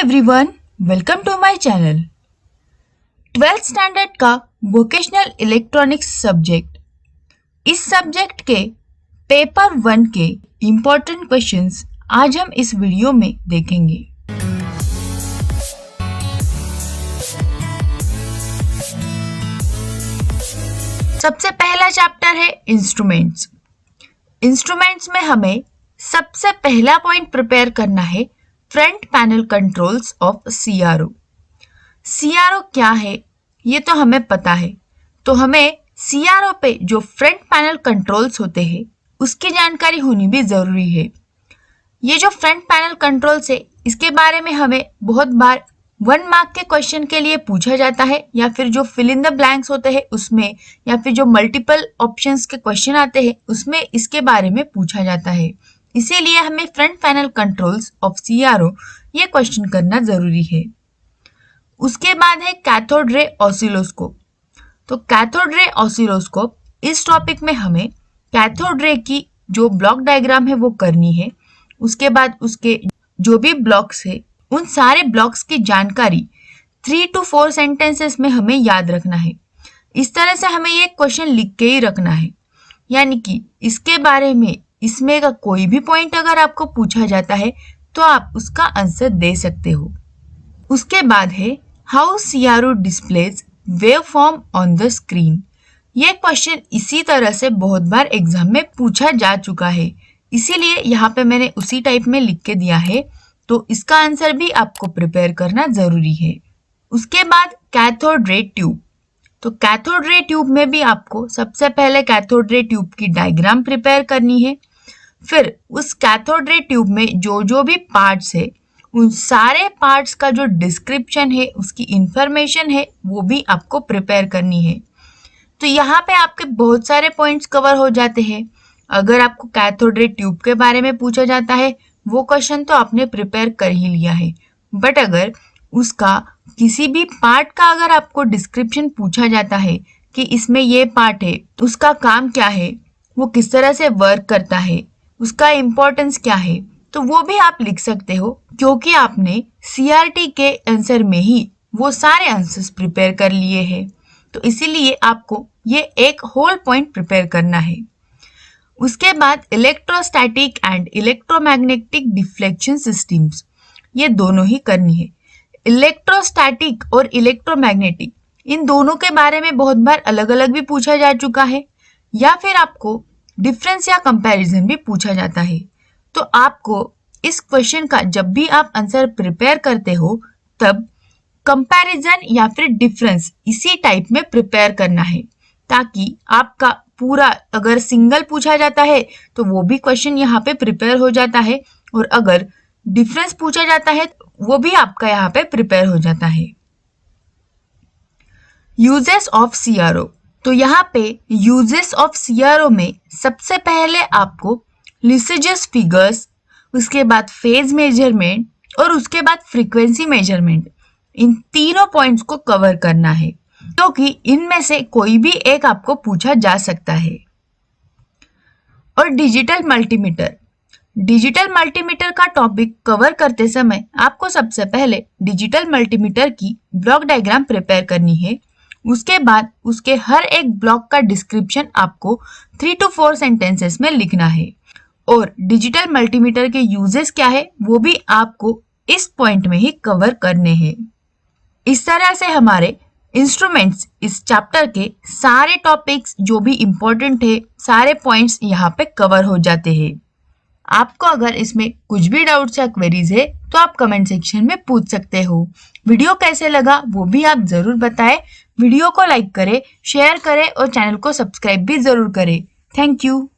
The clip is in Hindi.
Everyone, welcome to my channel. 12th standard का वोकेशनल इलेक्ट्रॉनिक्स सब्जेक्ट, इस सब्जेक्ट के पेपर 1 के इम्पोर्टेंट क्वेश्चंस आज हम इस वीडियो में देखेंगे। सबसे पहला चैप्टर है इंस्ट्रूमेंट्स। इंस्ट्रूमेंट्स में हमें सबसे पहला पॉइंट प्रिपेयर करना है front panel controls of CRO. CRO क्या है ये तो हमें पता है, तो हमें सीआरओ पे जो फ्रंट पैनल कंट्रोल्स होते हैं उसकी जानकारी होनी भी ज़रूरी है। ये जो फ्रंट पैनल कंट्रोल्स है इसके बारे में हमें बहुत बार 1 मार्क के क्वेश्चन के लिए पूछा जाता है, या फिर जो फिल इन द ब्लैंक्स होते हैं उसमें, या फिर जो मल्टीपल ऑप्शंस के क्वेश्चन आते हैं उसमें इसके बारे में पूछा जाता है। इसीलिए हमें front panel controls of CRO ये क्वेश्चन करना जरूरी है। उसके बाद है कैथोड रे ऑसिलोस्कोप। तो कैथोड रे ऑसिलोस्कोप, इस टॉपिक में हमें कैथोड रे की जो ब्लॉक डायग्राम है वो करनी है। उसके बाद उसके जो भी ब्लॉक्स है उन सारे ब्लॉक्स की जानकारी 3 to 4 सेंटेंसेस में हमें याद रखना है। इस तरह से हमें ये क्वेश्चन लिख के ही रखना है, यानी कि इसके बारे में इसमें का कोई भी पॉइंट अगर आपको पूछा जाता है तो आप उसका आंसर दे सकते हो। उसके बाद है how CRO displays wave form on the screen. यह क्वेश्चन इसी तरह से बहुत बार एग्जाम में पूछा जा चुका है, इसीलिए यहाँ पे मैंने उसी टाइप में लिख के दिया है, तो इसका आंसर भी आपको प्रिपेयर करना जरूरी है। उसके बाद कैथोड रे ट्यूब। तो कैथोड रे ट्यूब में भी आपको सबसे पहले कैथोड रे ट्यूब की डायग्राम प्रिपेयर करनी है। फिर उस कैथोड रे ट्यूब में जो भी पार्ट्स है उन सारे पार्ट्स का जो डिस्क्रिप्शन है, उसकी इंफॉर्मेशन है, वो भी आपको प्रिपेयर करनी है। तो यहाँ पे आपके बहुत सारे पॉइंट्स कवर हो जाते हैं। अगर आपको कैथोड रे ट्यूब के बारे में पूछा जाता है वो क्वेश्चन तो आपने प्रिपेयर कर ही लिया है, बट अगर उसका किसी भी पार्ट का अगर आपको डिस्क्रिप्शन पूछा जाता है कि इसमें ये पार्ट है, उसका काम क्या है, वो किस तरह से वर्क करता है, उसका इम्पोर्टेंस क्या है, तो वो भी आप लिख सकते हो, क्योंकि आपने सीआरटी के आंसर में ही वो सारे आंसर्स प्रिपेयर कर लिए हैं। तो इसीलिए आपको ये एक होल पॉइंट प्रिपेयर करना है। उसके बाद electrostatic and electromagnetic deflection systems, ये दोनों ही करनी है। इलेक्ट्रोस्टैटिक और इलेक्ट्रोमैग्नेटिक, इन दोनों के बारे में बहुत बार अलग अलग भी पूछा जा चुका है, या फिर आपको डिफरेंस या कंपैरिजन भी पूछा जाता है। तो आपको इस क्वेश्चन का जब भी आप आंसर प्रिपेयर करते हो तब कंपैरिजन या फिर डिफरेंस इसी टाइप में प्रिपेयर करना है, ताकि आपका पूरा, अगर सिंगल पूछा जाता है तो वो भी क्वेश्चन यहाँ पे प्रिपेयर हो जाता है, और अगर डिफरेंस पूछा जाता है वो भी आपका यहाँ पे प्रिपेयर हो जाता है। Uses of CRO. तो यहाँ पे यूजेस ऑफ सीआरओ में सबसे पहले आपको लिसेजस फिगर्स, उसके बाद फेज मेजरमेंट और उसके बाद फ्रीक्वेंसी मेजरमेंट, इन तीनों पॉइंट्स को कवर करना है, क्योंकि इनमें से कोई भी एक आपको पूछा जा सकता है। और डिजिटल मल्टीमीटर। डिजिटल मल्टीमीटर का टॉपिक कवर करते समय आपको सबसे पहले डिजिटल मल्टीमीटर की ब्लॉक डायग्राम प्रिपेयर करनी है। उसके बाद उसके हर एक ब्लॉक का डिस्क्रिप्शन आपको 3 to 4 सेंटेंसेस में लिखना है, और डिजिटल मल्टीमीटर के यूजेस क्या है वो भी आपको इस पॉइंट में ही कवर करने हैं। इस तरह से हमारे इंस्ट्रूमेंट्स इस चैप्टर के सारे टॉपिक्स जो भी इम्पोर्टेंट है, सारे पॉइंट्स यहाँ पे कवर हो जाते हैं। आपको अगर इसमें कुछ भी डाउट्स या क्वेरीज है तो आप कमेंट सेक्शन में पूछ सकते हो। वीडियो कैसे लगा वो भी आप जरूर बताएं। वीडियो को लाइक करें, शेयर करें और चैनल को सब्सक्राइब भी जरूर करें। Thank you.